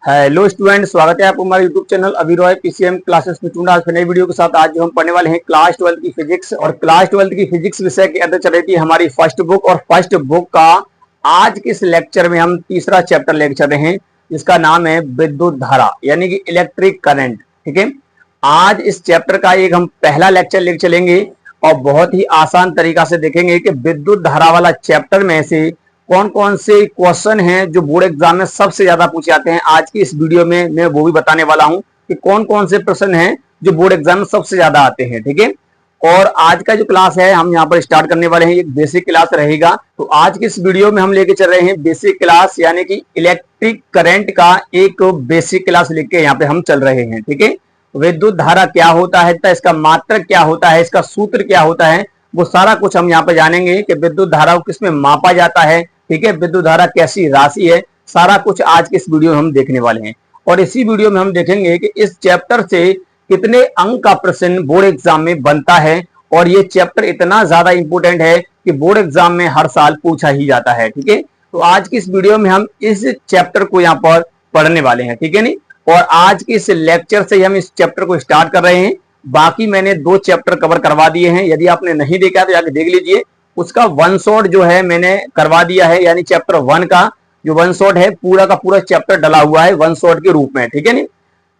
Hello student, स्वागत है आपको हमारे यूट्यूब चैनल अभिरॉय पीसीएम क्लासेस में। आज नई वीडियो के साथ आज जो हम पढ़ने वाले हैं क्लास 12 की फिजिक्स। और क्लास 12 की फिजिक्स विषय के अंदर चल रही थी हमारी फर्स्ट बुक, और फर्स्ट बुक का आज के इस लेक्चर में हम तीसरा चैप्टर लेकर चल रहे हैं जिसका नाम है विद्युत धारा यानी कि इलेक्ट्रिक करंट। ठीक है, आज इस चैप्टर का एक हम पहला लेक्चर लेकर चलेंगे और बहुत ही आसान तरीका से देखेंगे कि विद्युत धारा वाला चैप्टर में से कौन कौन से क्वेश्चन हैं जो बोर्ड एग्जाम में सबसे ज्यादा पूछे जाते हैं। आज की इस वीडियो में मैं वो भी बताने वाला हूं कि कौन कौन से प्रश्न हैं जो बोर्ड एग्जाम में सबसे ज्यादा आते हैं। ठीक है, और आज का जो क्लास है हम यहाँ पर स्टार्ट करने वाले हैं, एक बेसिक क्लास रहेगा। तो आज की इस वीडियो में हम लेके चल रहे हैं बेसिक क्लास यानी कि इलेक्ट्रिक करंट का एक बेसिक क्लास लेके यहाँ पे हम चल रहे हैं। ठीक है, विद्युत धारा क्या होता है, इसका मात्रक क्या होता है, इसका सूत्र क्या होता है, वो सारा कुछ हम यहाँ पे जानेंगे कि विद्युत धारा को किसमें मापा जाता है। ठीक है, विद्युत धारा कैसी राशि है, सारा कुछ आज के इस वीडियो में हम देखने वाले हैं। और इसी वीडियो में हम देखेंगे कि इस चैप्टर से कितने अंक का प्रश्न बोर्ड एग्जाम में बनता है। और ये चैप्टर इतना ज्यादा इंपॉर्टेंट है कि बोर्ड एग्जाम में हर साल पूछा ही जाता है। ठीक है, तो आज की इस वीडियो में हम इस चैप्टर को यहाँ पर पढ़ने वाले हैं। ठीक है नहीं, और आज के इस लेक्चर से हम इस चैप्टर को स्टार्ट कर रहे हैं। बाकी मैंने 2 चैप्टर कवर करवा दिए हैं, यदि आपने नहीं देखा तो जाकर देख लीजिए। उसका वन शॉट जो है मैंने करवा दिया है, यानी चैप्टर 1 का जो वन शॉट है पूरा का पूरा चैप्टर डला हुआ है वन शॉट के रूप में। ठीक है नहीं,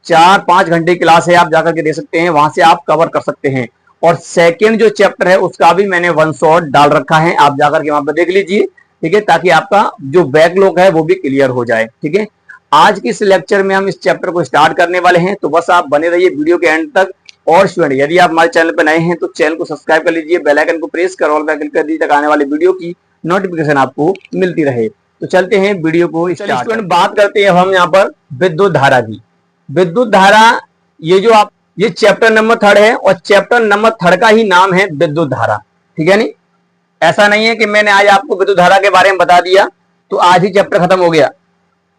4-5 घंटे की क्लास है, आप जाकर के दे सकते हैं, वहां से आप कवर कर सकते हैं। और सेकेंड जो चैप्टर है उसका भी मैंने वन शॉट डाल रखा है, आप जाकर के वहां पर देख लीजिए। ठीक है, ताकि आपका जो बैकलॉग है वो भी क्लियर हो जाए। ठीक है, आज के इस लेक्चर में हम इस चैप्टर को स्टार्ट करने वाले हैं, तो बस आप बने रहिए वीडियो के एंड तक। और स्टूडेंट, यदि आप हमारे चैनल पर नए हैं तो चैनल को सब्सक्राइब कर लीजिए, बेल आइकन को प्रेस कर ऑल पर क्लिक कर दीजिए ताकि आने वाले वीडियो की नोटिफिकेशन आपको मिलती रहे। तो चलते हैं वीडियो को स्टार्ट। स्टूडेंट, बात करते हैं हम यहाँ पर विद्युत धारा की। विद्युत धारा ये चैप्टर नंबर 3 है और चैप्टर नंबर 3 का ही नाम है विद्युत धारा। ठीक है नहीं, ऐसा नहीं है कि मैंने आज आपको विद्युत धारा के बारे में बता दिया तो आज ही चैप्टर खत्म हो गया।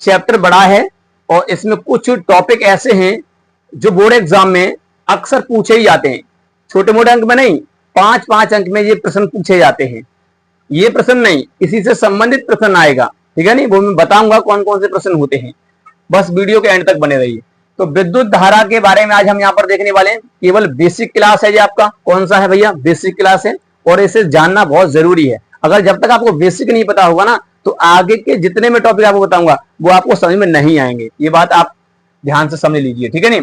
चैप्टर बड़ा है और इसमें कुछ टॉपिक ऐसे हैं जो बोर्ड एग्जाम में अक्सर पूछे ही जाते हैं। छोटे मोटे अंक में नहीं, 5-5 अंक में ये प्रश्न पूछे जाते हैं। ये प्रश्न नहीं, इसी से संबंधित प्रश्न आएगा। ठीक है नहीं, वो मैं बताऊंगा कौन कौन से प्रश्न होते हैं, बस वीडियो के एंड तक बने रहिए। तो विद्युत धारा के बारे में आज हम यहाँ पर देखने वाले हैं। केवल बेसिक क्लास है ये आपका। कौन सा है भैया? बेसिक क्लास है, और इसे जानना बहुत जरूरी है। अगर जब तक आपको बेसिक नहीं पता होगा ना तो आगे के जितने में टॉपिक आपको बताऊंगा वो आपको समझ में नहीं आएंगे। ये बात आप ध्यान से समझ लीजिए। ठीक है नहीं,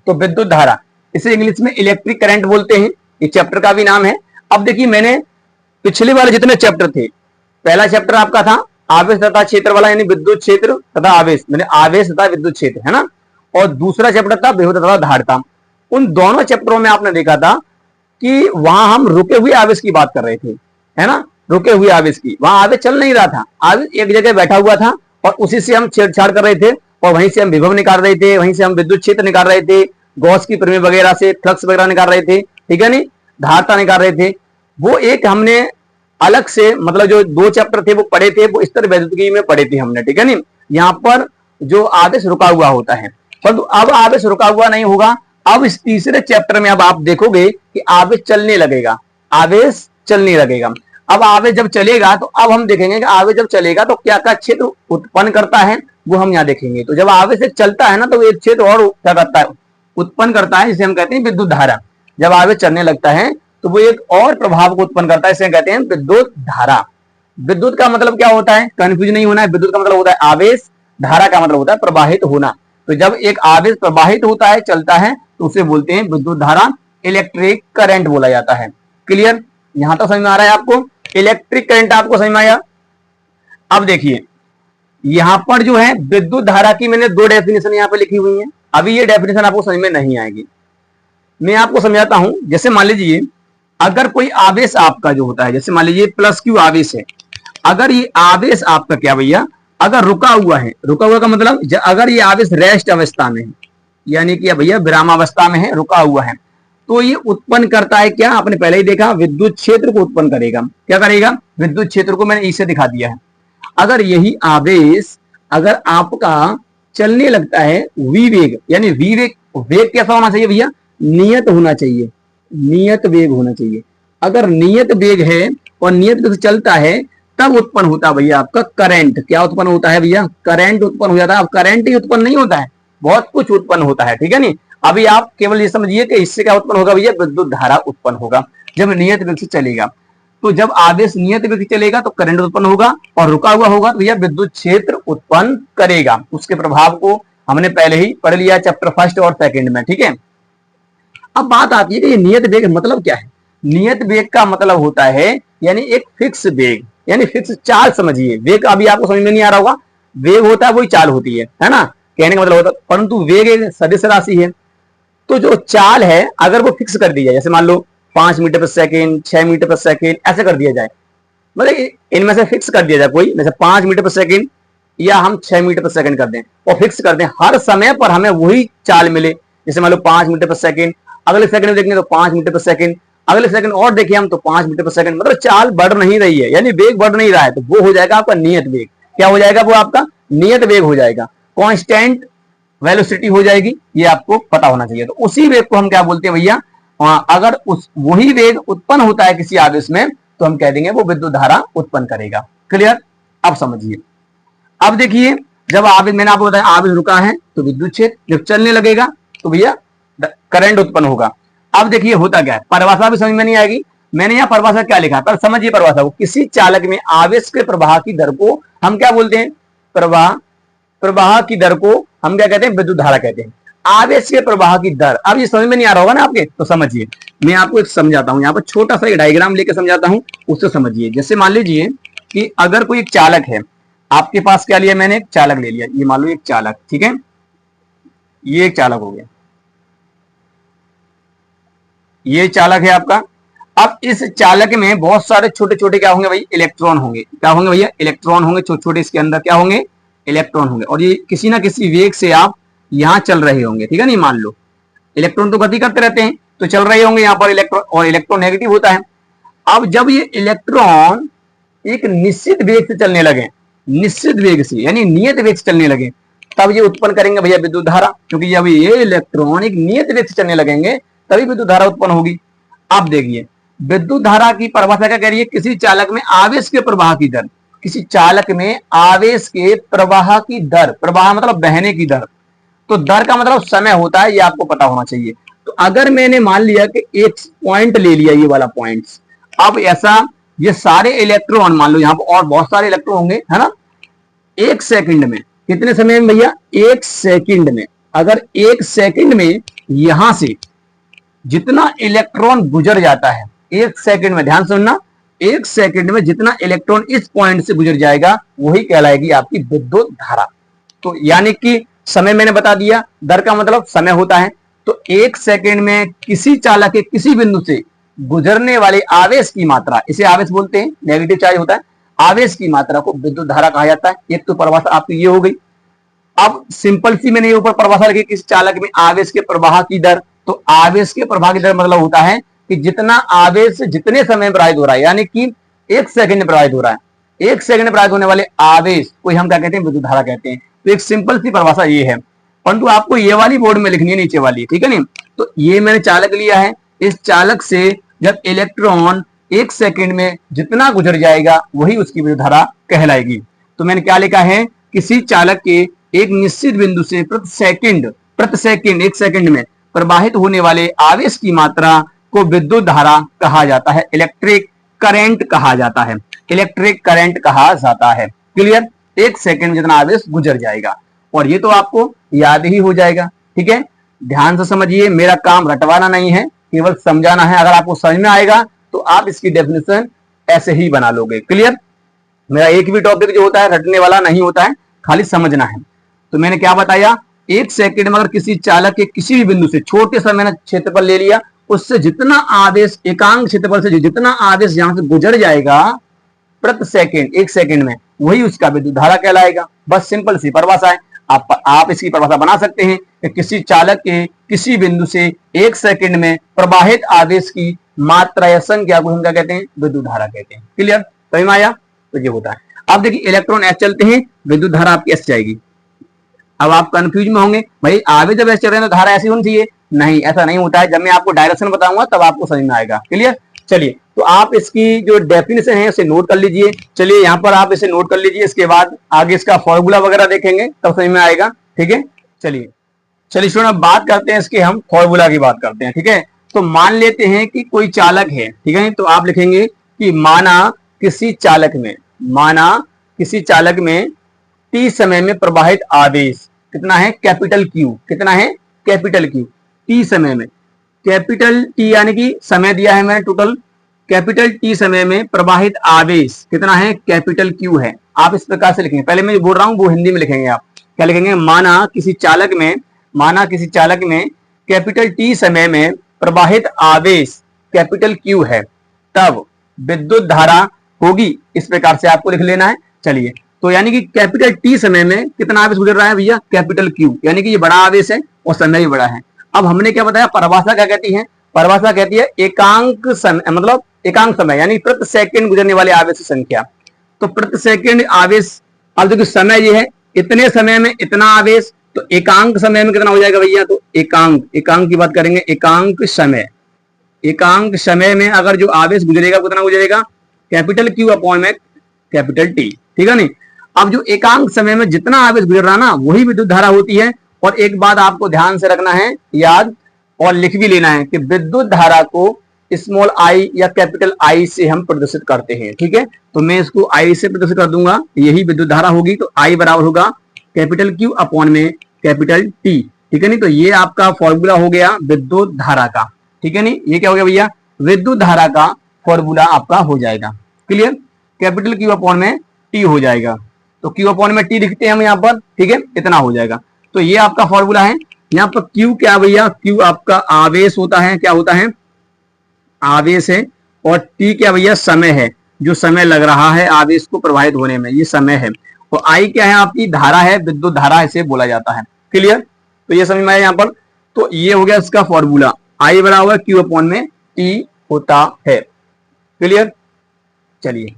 तो विद्युत धारा इसे इंग्लिश में इलेक्ट्रिक करंट बोलते हैं, ये चैप्टर का भी नाम है। अब देखिए, मैंने पिछले वाले जितने चैप्टर थे, पहला चैप्टर आपका था आवेश तथा क्षेत्र वाला, यानी विद्युत क्षेत्र तथा आवेश, मैंने आवेश तथा विद्युत क्षेत्र, है ना। और दूसरा चैप्टर था विभव तथा धारिता। उन दोनों चैप्टरों में आपने देखा था कि वहां हम रुके हुए आवेश की बात कर रहे थे, है ना, रुके हुए आवेश की। वहां आवेश चल नहीं रहा था, आवेश एक जगह बैठा हुआ था और उसी से हम छेड़छाड़ कर रहे थे, और वहीं से हम विभव निकाल रहे थे, वहीं से हम विद्युत क्षेत्र निकाल रहे थे, गॉस की प्रमेय वगैरह से फ्लक्स वगैरह निकाल रहे थे। ठीक है नहीं, धारिता निकाल रहे थे। वो एक हमने अलग से, मतलब जो 2 चैप्टर थे वो पढ़े थे, वो स्तर वैद्युतिकी में पढ़े थे हमने। ठीक है नहीं, यहाँ पर जो आवेश रुका हुआ होता है, परंतु अब आवेश रुका हुआ नहीं होगा। अब इस तीसरे चैप्टर में अब आप देखोगे कि आवेश चलने लगेगा, आवेश चलने लगेगा। अब आवेश जब चलेगा तो अब हम देखेंगे कि आवेश जब चलेगा तो क्या क्या क्षेत्र उत्पन्न करता है, वो हम यहाँ देखेंगे। तो जब आवेश चलता है ना तो एक क्षेत्र और क्या करता है, उत्पन्न करता है, जिसे हम कहते हैं विद्युत धारा। जब आवेश चलने लगता है तो वो एक और प्रभाव को उत्पन्न करता है, इसे कहते हैं विद्युत धारा। विद्युत का मतलब क्या होता है, कंफ्यूज नहीं होना है। विद्युत का मतलब होता है आवेश, धारा का मतलब होता है प्रवाहित होना। तो जब एक आवेश प्रवाहित होता है, चलता है, तो उसे बोलते हैं विद्युत धारा, इलेक्ट्रिक करंट बोला जाता है। क्लियर, यहां तक समझ में आ रहा है आपको? इलेक्ट्रिक करंट आपको समझ में आया? अब देखिए, यहां पर जो है विद्युत धारा की मैंने 2 डेफिनेशन यहां पर लिखी हुई है। अभी ये डेफिनेशन आपको समझ में नहीं आएगी, मैं आपको समझाता हूं। जैसे मान लीजिए, अगर कोई आवेश आपका जो होता है, जैसे मान लीजिए प्लस क्यू आवेश है, अगर ये आवेश आपका क्या भैया, अगर रुका हुआ है, रुका हुआ का मतलब अगर ये आवेश रेस्ट अवस्था में है, यानी कि भैया विराम अवस्था में है, रुका हुआ है, तो ये उत्पन्न करता है क्या, आपने पहले ही देखा, विद्युत क्षेत्र को उत्पन्न करेगा। क्या करेगा? विद्युत क्षेत्र को मैंने इसे दिखा दिया है। अगर यही आवेश अगर आपका चलने लगता है विवेग, यानी विवेग, वेग कैसा होना चाहिए भैया? नियत होना चाहिए, नियत वेग होना चाहिए। अगर नियत वेग है और नियत वेग से चलता है तब उत्पन्न होता है भैया आपका करंट। क्या उत्पन्न होता है भैया? करंट उत्पन्न हो जाता है। अब करंट ही उत्पन्न नहीं होता है, बहुत कुछ उत्पन्न होता है, ठीक है नहीं। अभी आप केवल ये समझिए कि इससे क्या उत्पन्न होगा भैया? विद्युत धारा उत्पन्न होगा जब नियत वेग से चलेगा। तो जब आवेश नियत वेग से चलेगा तो करंट उत्पन्न होगा, और रुका हुआ होगा तो भैया विद्युत क्षेत्र उत्पन्न करेगा। उसके प्रभाव को हमने पहले ही पढ़ लिया चैप्टर फर्स्ट और सेकंड में, ठीक है। अब बात आती है कि ये नियत वेग मतलब क्या है? नियत वेग का मतलब होता है यानी एक फिक्स वेग, यानी फिक्स चाल समझिए। वेग अभी आपको समझ में नहीं आ रहा होगा, वेग होता है वही चाल होती है ना, कहने का मतलब होता है। परंतु वेग एक सदिश राशि है, तो जो चाल है अगर वो फिक्स कर दी जाए, जैसे मान लो 5 मीटर पर सेकेंड, 6 मीटर पर सेकेंड, ऐसे कर दिया जाए, मतलब इनमें से फिक्स कर दिया जाए कोई, जैसे 5 मीटर पर सेकेंड या हम 6 मीटर पर सेकेंड कर दें और फिक्स कर दें, हर समय पर हमें वही चाल मिले। जैसे मान लो 5 मीटर पर सेकेंड, अगले सेकंड में देखेंगे तो 5 मीटर पर सेकेंड, अगले सेकंड और देखिए हम तो 5 मीटर पर सेकंड, मतलब चाल बढ़ नहीं रही है, यानी वेग बढ़ नहीं रहा है, तो वो हो जाएगा आपका नियत वेग। क्या हो जाएगा? वो आपका नियत वेग हो जाएगा, कांस्टेंट वेलोसिटी हो जाएगी, ये आपको पता होना चाहिए। तो उसी वेग को हम क्या बोलते हैं भैया? अगर उस वही वेग उत्पन्न होता है किसी आवेश में तो हम कह देंगे वो विद्युत धारा उत्पन्न करेगा। क्लियर? अब समझिए। अब देखिए, जब आवेश, मैंने आपको बताया आवेश रुका है तो विद्युत क्षेत्र, जब चलने लगेगा तो भैया करंट उत्पन्न होगा। अब देखिए होता क्या है, परिभाषा भी समझ में नहीं आएगी। मैंने यहाँ परिभाषा क्या लिखा है, पर समझिए परिभाषा को। किसी चालक में आवेश के प्रवाह की दर को हम क्या बोलते हैं? प्रवाह की दर को हम क्या कहते हैं? विद्युत धारा कहते हैं। आवेश के प्रवाह की दर, अब ये समझ में नहीं आ रहा होगा ना आपके, तो समझिए, मैं आपको एक समझाता हूं, यहाँ पर छोटा सा एक डायग्राम लेकर समझाता हूं, उससे समझिए। जैसे मान लीजिए कि अगर कोई एक चालक है, आपके पास क्या लिया मैंने? एक चालक ले लिया, ये मान लो एक चालक, ठीक है, ये एक चालक हो गया, ये चालक है आपका। अब इस चालक में बहुत सारे छोटे छोटे क्या होंगे भाई? इलेक्ट्रॉन होंगे। क्या होंगे भैया? इलेक्ट्रॉन होंगे, छोटे छोटे, इसके अंदर क्या होंगे? इलेक्ट्रॉन होंगे, और ये किसी ना किसी वेग से आप यहां चल रहे होंगे, ठीक है नहीं। मान लो इलेक्ट्रॉन तो गति करते रहते हैं, तो चल रहे होंगे यहां पर इलेक्ट्रॉन, और इलेक्ट्रॉन नेगेटिव होता है। अब जब ये इलेक्ट्रॉन एक निश्चित वेग से चलने लगे, निश्चित वेग से यानी नियत वेग से चलने लगे, तब ये उत्पन्न करेंगे भैया विद्युत धारा, क्योंकि जब ये इलेक्ट्रॉन एक नियत वेग से चलने लगेंगे तभी विद्युत धारा उत्पन्न होगी। अब देखिए, विद्युत धारा की परिभाषा क्या कह रही है? किसी चालक में आवेश के प्रवाह की दर, किसी चालक में आवेश के प्रवाह की दर, प्रवाह मतलब बहने की दर, तो दर का मतलब समय होता है, ये आपको पता होना चाहिए। तो अगर मैंने मान लिया कि एक पॉइंट ले लिया, ये वाला पॉइंट, अब ऐसा ये सारे इलेक्ट्रॉन, मान लो यहाँ पर और बहुत सारे इलेक्ट्रॉन होंगे, है ना, एक सेकंड में, कितने समय में भैया? एक सेकंड में। अगर एक सेकंड में यहां से जितना इलेक्ट्रॉन गुजर जाता है, एक सेकंड में, ध्यान सुनना, एक सेकंड में जितना इलेक्ट्रॉन इस पॉइंट से गुजर जाएगा वही कहलाएगी आपकी विद्युत धारा। तो यानी कि समय मैंने बता दिया, दर का मतलब समय होता है। तो एक सेकंड में किसी चालक के किसी बिंदु से गुजरने वाले आवेश की मात्रा, इसे आवेश बोलते हैं, नेगेटिव चार्ज होता है, आवेश की मात्रा को विद्युत धारा कहा जाता है। एक तो परिभाषा आपकी ये हो गई। अब सिंपल सी मैंने ऊपर परिभाषा रखी, किसी चालक में आवेश के प्रवाह की दर, तो आवेश के प्रवाह की दर मतलब होता है कि जितना आवेश जितने समय प्रवाहित हो रहा है, यानी कि एक सेकंड में प्रवाहित हो रहा है, एक सेकंड में प्रवाहित होने वाले आवेश को हम क्या कहते हैं? विद्युत धारा कहते हैं। तो एक सिंपल सी परिभाषा ये है, परंतु आपको ये वाली बोर्ड में लिखनी है, नीचे वाली, ठीक है नहीं। तो ये मैंने चालक लिया है, इस चालक से जब इलेक्ट्रॉन एक सेकंड में जितना गुजर जाएगा वही उसकी विद्युत धारा कहलाएगी। तो मैंने क्या लिखा है? किसी चालक के एक निश्चित बिंदु से प्रति सेकंड एक सेकंड में प्रवाहित होने वाले आवेश की मात्रा को विद्युत धारा कहा जाता है, इलेक्ट्रिक करंट कहा जाता है, इलेक्ट्रिक करंट कहा जाता है। क्लियर? एक सेकंड में जितना आवेश गुजर जाएगा, और ये तो आपको याद ही हो जाएगा, ठीक है। ध्यान से समझिए, मेरा काम रटवाना नहीं है, केवल समझाना है। अगर आपको समझ में आएगा तो आप इसकी डेफिनेशन ऐसे ही बना लोगे। क्लियर? मेरा एक भी टॉपिक जो होता है रटने वाला नहीं होता है, खाली समझना है। तो मैंने क्या बताया? एक सेकंड में अगर किसी चालक के किसी भी बिंदु से, छोटे सा मैंने क्षेत्रफल ले लिया, उससे जितना आवेश, एकांक क्षेत्रफल से जितना आवेश यहां से गुजर जाएगा प्रति सेकंड, एक सेकंड में, वही उसका विद्युत धारा कहलाएगा। बस सिंपल सी परिभाषा है। आप इसकी परिभाषा बना सकते हैं कि किसी चालक के किसी बिंदु से एक सेकंड में प्रवाहित आवेश की मात्रा या संख्या को हम क्या कहते हैं? विद्युत धारा कहते हैं। क्लियर? समझ में आया? तो ये होता है। अब देखिए, इलेक्ट्रॉन ऐसे चलते हैं, विद्युत धारा आपकी ऐसे जाएगी। अब आप कंफ्यूज में होंगे, भाई आवेश जब ऐसे चल रहे हैं तो धारा ऐसी होनी चाहिए। नहीं, ऐसा नहीं होता है। जब मैं आपको डायरेक्शन बताऊंगा तब आपको समझ में आएगा। क्लियर? चलिए, तो आप इसकी जो डेफिनेशन है उसे नोट कर लीजिए। चलिए यहाँ पर आप इसे नोट कर लीजिए, इसके बाद आगे इसका फॉर्मूला वगैरह देखेंगे तब समझ में आएगा। ठीक है, चलिए चलिए स्टूडेंट अब बात करते हैं इसके, हम फॉर्मूला की बात करते हैं। ठीक है, तो मान लेते हैं कि कोई चालक है, ठीक है, तो आप लिखेंगे कि माना किसी चालक में टी समय में प्रवाहित आवेश कितना है, कैपिटल क्यू, कितना है कैपिटल क्यू, टी समय में, कैपिटल टी यानी कि समय दिया है मैंने टोटल, कैपिटल टी समय में प्रवाहित आवेश कितना है, कैपिटल क्यू है। आप इस प्रकार से लिखेंगे, पहले मैं जो बोल रहा हूं वो हिंदी में लिखेंगे। आप क्या लिखेंगे, माना किसी चालक में कैपिटल टी समय में प्रवाहित आवेश कैपिटल क्यू है, तब विद्युत धारा होगी, इस प्रकार से आपको लिख लेना है। चलिए, तो यानी कि कैपिटल टी समय में कितना आवेश गुजर रहा है भैया, कैपिटल क्यू, यानी कि ये बड़ा आवेश है और समय भी बड़ा है। अब हमने क्या बताया, परिभाषा क्या कहती है, परिभाषा कहती है एकांक समय, मतलब एकांक समय यानी प्रति सेकंड गुजरने वाले आवेश की संख्या। तो प्रति सेकंड आवेश, अब देखिए समय ये है, इतने समय में इतना आवेश, तो एकांक समय में कितना हो जाएगा भैया, तो एकांक की बात करेंगे, एकांक समय में अगर जो आवेश गुजरेगा कितना गुजरेगा, कैपिटल क्यू अपॉन में कैपिटल टी। ठीक है नहीं, अब जो एकांक समय में जितना आवेश गुजर रहा ना वही विद्युत धारा होती है। और एक बात आपको ध्यान से रखना है, याद और लिख भी लेना है कि विद्युत धारा को स्मॉल आई या कैपिटल आई से हम प्रदर्शित करते हैं। ठीक है, तो मैं इसको आई से प्रदर्शित कर दूंगा, यही विद्युत धारा होगी। तो आई बराबर होगा कैपिटल क्यू अपॉन में कैपिटल टी। ठीक है नहीं, तो ये आपका फॉर्मूला हो गया विद्युत धारा का। ठीक है नहीं, ये क्या हो गया भैया, विद्युत धारा का फॉर्मूला आपका हो जाएगा। क्लियर, कैपिटल क्यू अपॉन में टी हो जाएगा, तो क्यू अपॉन में टी लिखते हैं हम यहाँ पर। ठीक है, इतना हो जाएगा। तो ये आपका फॉर्मूला है। यहाँ पर क्यू क्या भैया, क्यू आपका आवेश होता है, क्या होता है, आवेश है। और टी क्या भैया, समय है, जो समय लग रहा है आवेश को प्रवाहित होने में, ये समय है। और आई क्या है, आपकी धारा है, विद्युत धारा इसे बोला जाता है। क्लियर, तो ये समझ में आया यहाँ पर। तो ये हो गया इसका फॉर्मूला, आई बराबर क्यू अपॉन में टी होता है। क्लियर, चलिए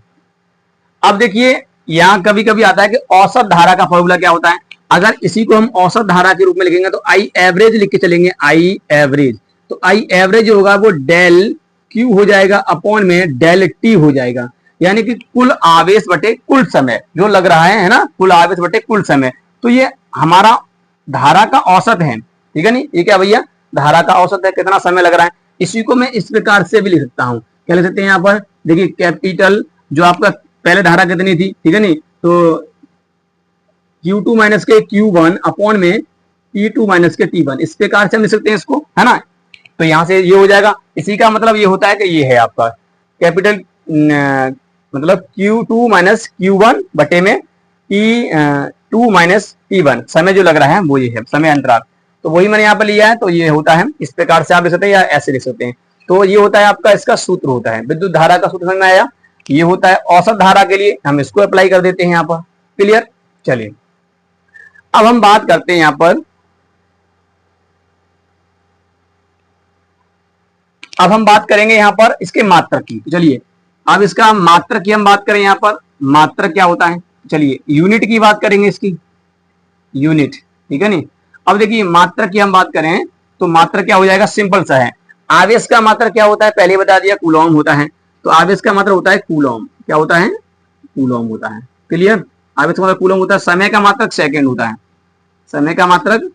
अब देखिए यहां कभी कभी आता है कि औसत धारा का फॉर्मूला क्या होता है। अगर इसी को हम औसत धारा के रूप में लिखेंगे तो आई एवरेज लिख के चलेंगे, आई एवरेज। तो आई एवरेज होगा वो डेल क्यू हो जाएगा अपॉन में डेल टी हो जाएगा, यानी कि कुल आवेश बटे कुल समय जो लग रहा है ना, कुल आवेश बटे कुल समय। तो ये हमारा धारा का औसत है। ठीक है नहीं, ये क्या भैया, धारा का औसत है, कितना समय लग रहा है। इसी को मैं इस प्रकार से भी लिख सकता हूं, क्या लिख सकते हैं यहाँ पर, देखिए कैपिटल जो आपका पहले धारा कितनी थी, ठीक है नहीं, तो Q2 माइनस के Q1 अपॉन में T2 माइनस के T1, इस प्रकार से हम लिख सकते हैं इसको, है ना। तो यहां से ये हो जाएगा, इसी का मतलब ये होता है कि ये है आपका कैपिटल मतलब Q2 माइनस Q1 बटे में T2 माइनस T1, समय जो लग रहा है वो ये है, समय अंतराल। तो वही मैंने यहाँ पर लिया है, तो ये होता है, इस प्रकार से आप लिख सकते हैं या ऐसे लिख सकते हैं। तो ये होता है आपका, इसका सूत्र होता है विद्युत धारा का सूत्र, समझ में आया। ये होता है औसत धारा के लिए, हम इसको अप्लाई कर देते हैं यहाँ पर। क्लियर, चलिए अब हम बात करते हैं यहाँ पर, अब हम बात करेंगे यहाँ पर इसके मात्रक की। चलिए अब इसका मात्रक की हम बात करें, यहाँ पर मात्रक क्या होता है, चलिए यूनिट की बात करेंगे, इसकी यूनिट। ठीक है नहीं, अब देखिए मात्रक की हम बात करें तो मात्रक क्या हो जाएगा, सिंपल सा है। आवेश का मात्रक क्या होता है, पहले बता दिया, कूलॉम होता है। तो आवेश का मात्रक होता है कूलॉम, क्या होता है, कूलॉम होता है। क्लियर, आवेश का मात्रक कूलॉम होता है। समय का मात्रक सेकंड होता है, समय का मात्रक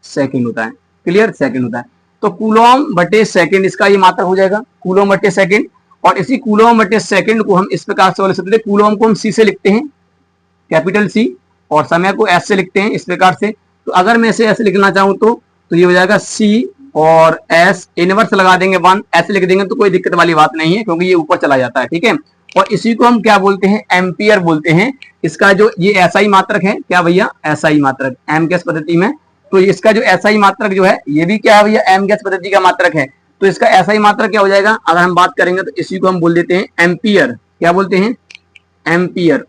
सेकंड होता है। क्लियर, सेकंड होता है। तो कूलॉम बटे सेकंड इसका ये मात्रक हो जाएगा, कूलॉम बटे सेकंड। और इसी कूलॉम बटे सेकंड को हम इस प्रकार से लिख सकते हैं, कूलॉम को हम सी से लिखते हैं, कैपिटल सी, और समय को एस से लिखते हैं, इस प्रकार से। तो अगर मैं इसे ऐसे लिखना चाहूं तो ये हो जाएगा सी और एस, इनवर्स लगा देंगे 1, ऐसे लिख देंगे तो कोई दिक्कत वाली बात नहीं है, क्योंकि ये ऊपर चला जाता है। ठीक है, और इसी को हम क्या बोलते हैं, एम्पियर बोलते हैं। इसका जो ये एसआई मात्रक है, क्या भैया, एसआई मात्रक, एम गैस पद्धति में। तो इसका जो एसआई मात्रक जो है, ये भी क्या है भैया, एम गैस पद्धति का मात्रक है। तो इसका एसआई मात्रक क्या हो जाएगा, अगर हम बात करेंगे तो इसी को हम बोल देते हैं एम्पियर। क्या बोलते हैं, एम्पियर।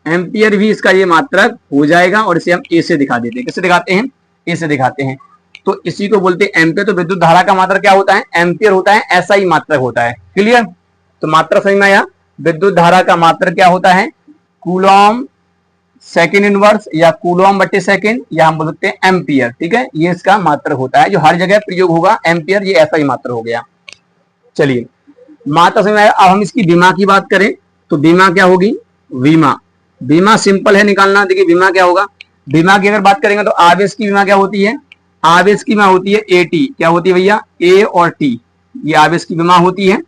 एम्पियर भी इसका ये मात्रक हो जाएगा, और इसे हम ए से दिखा देते हैं। किससे दिखाते हैं, ए से दिखाते हैं। तो इसी को बोलते हैं एम्पियर। तो विद्युत धारा का मात्रक क्या होता है, एम्पियर होता है, एसआई मात्रक होता है। क्लियर, तो मात्रक समझ में आया। विद्युत धारा का मात्रक क्या होता है, कूलॉम सेकंड इनवर्स या कूलॉम बटे सेकंड, या हम बोल सकते हैं एम्पियर। ठीक है, ये इसका मात्रक होता है, जो हर जगह प्रयोग होगा एम्पियर, ये एसआई मात्रक हो गया। चलिए मात्रा समझ में आया। अब हम इसकी विमा की बात करें तो विमा क्या होगी, विमा, विमा सिंपल है निकालना। देखिए विमा क्या होगा, विमा की अगर बात करेंगे तो आवेश की विमा क्या होती है, आवेश की विमा होती है एटी, क्या होती है भैया, ए और टी, ये आवेश की विमा होती है।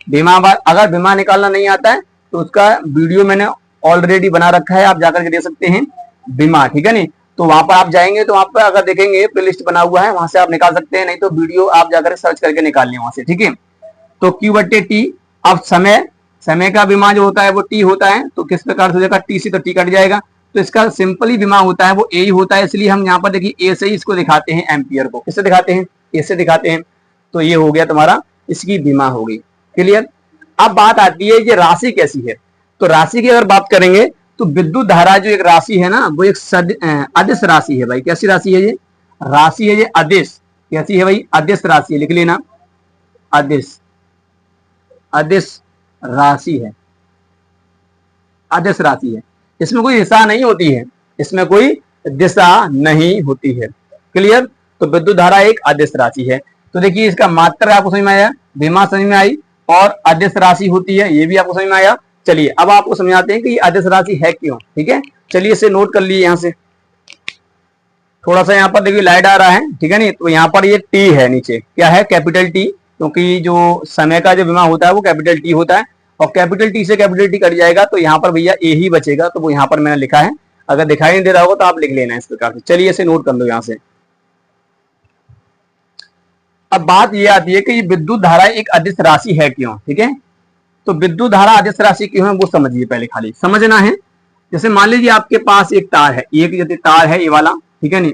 विमा, अगर विमा निकालना नहीं आता है तो उसका वीडियो मैंने ऑलरेडी बना रखा है, आप जाकर के देख सकते हैं विमा, ठीक है नहीं। तो वहां पर आप जाएंगे तो वहां पर अगर देखेंगे प्लेलिस्ट बना हुआ है, वहां से आप निकाल सकते हैं, नहीं तो वीडियो आप जाकर सर्च करके निकाल लें वहां से, ठीक है। तो क्यू बट्टे टी। अब समय, समय का विमा जो होता है वो टी होता है, तो किस प्रकार से हो जाएगा, टी से तो टी कट जाएगा, तो इसका सिंपली विमा होता है वो ए ही होता है। इसलिए हम यहाँ पर देखिए ए से ही इसको दिखाते हैं, एम्पियर को किससे दिखाते हैं, ए से दिखाते हैं। तो ये हो गया तुम्हारा, इसकी विमा होगी, क्लियर। अब बात आती है ये राशि कैसी है। तो राशि की अगर बात करेंगे तो विद्युत धारा जो एक राशि है ना, वो एक अदिश राशि है भाई। कैसी राशि है ये, राशि है ये अदिश। कैसी है भाई, अदिश राशि है, लिख लेना, अदिश, अदिश राशि है, अदिश राशि है। इसमें कोई दिशा नहीं होती है, इसमें कोई दिशा नहीं होती है, क्लियर। तो विद्युत धारा एक अदिश राशि है। तो देखिए इसका मात्रा आपको समझ में आया, विमा समझ में आई, और अदिश राशि होती है, ये भी आपको समझ में आया। चलिए अब आपको समझाते हैं कि ये अदिश राशि है क्यों, ठीक है। चलिए इसे नोट कर लिए यहां से, थोड़ा सा यहाँ पर देखिए लाइट आ रहा है, ठीक है नहीं। तो यहाँ पर ये टी है, नीचे क्या है, कैपिटल टी, क्योंकि जो समय का जो विमा होता है वो कैपिटल टी होता है, और कैपिटल टी से कैपिटल टी कट जाएगा तो यहाँ पर भैया ए ही बचेगा। तो वो यहाँ पर मैंने लिखा है, अगर दिखाई नहीं दे रहा होगा तो आप लिख लेना इस प्रकार से। चलिए इसे नोट कर लो यहाँ से। अब बात ये आती है कि ये विद्युत धारा एक अदिश राशि है क्यों, ठीक है। तो विद्युत धारा अदिश राशि क्यों है वो समझिए, पहले खाली समझना है। जैसे मान लीजिए आपके पास एक तार है, एक जैसे तार है ये वाला, ठीक है नहीं,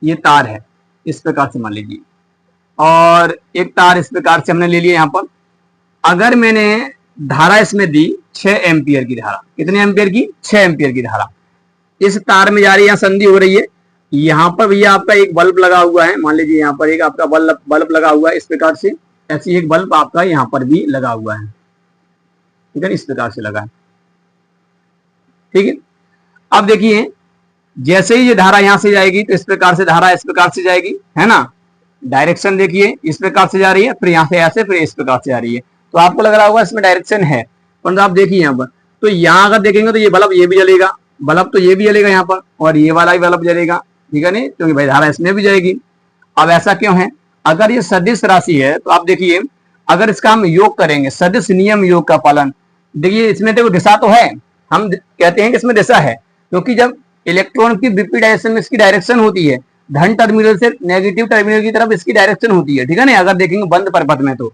ये तार है इस प्रकार से मान लीजिए, और एक तार इस प्रकार से हमने ले लिया यहाँ पर। अगर मैंने धारा इसमें दी 6 एम्पियर की धारा, कितने एम्पियर की, 6 एम्पियर की धारा इस तार में जा रही है, यहाँ संधि हो रही है। यहाँ पर भैया आपका एक बल्ब लगा हुआ है, मान लीजिए यहाँ पर एक आपका बल्ब लगा हुआ है इस प्रकार से, ऐसी एक बल्ब आपका यहाँ पर भी लगा हुआ है, ठीक है, इस प्रकार से लगा है, ठीक है। अब देखिए जैसे ही ये धारा यहां से जाएगी तो इस प्रकार से धारा इस प्रकार से जाएगी, है ना, डायरेक्शन देखिए इस प्रकार से जा रही है, फिर यहां से ऐसे, फिर इस प्रकार से जा रही है। तो आपको लग रहा होगा इसमें डायरेक्शन है, परंतु आप देखिए यहाँ पर, तो यहाँ अगर देखेंगे तो ये बल्ब ये भी जलेगा, बल्ब तो ये भी जलेगा यहाँ पर, और ये वाला भी बल्ब जलेगा, ठीक है नहीं, क्योंकि भाई धारा इसमें भी जाएगी। अब ऐसा क्यों है, अगर ये सदिश राशि है तो आप देखिए, अगर इसका हम योग करेंगे, सदिश नियम योग का पालन, देखिए इसमें देखो दिशा तो है, हम कहते हैं कि इसमें दिशा है, क्योंकि जब इलेक्ट्रॉन की विपरीत डायरेक्शन में इसकी डायरेक्शन होती है, धन टर्मिनल से नेगेटिव टर्मिनल की तरफ इसकी डायरेक्शन होती है, ठीक है ना, अगर देखेंगे बंद परिपथ में तो।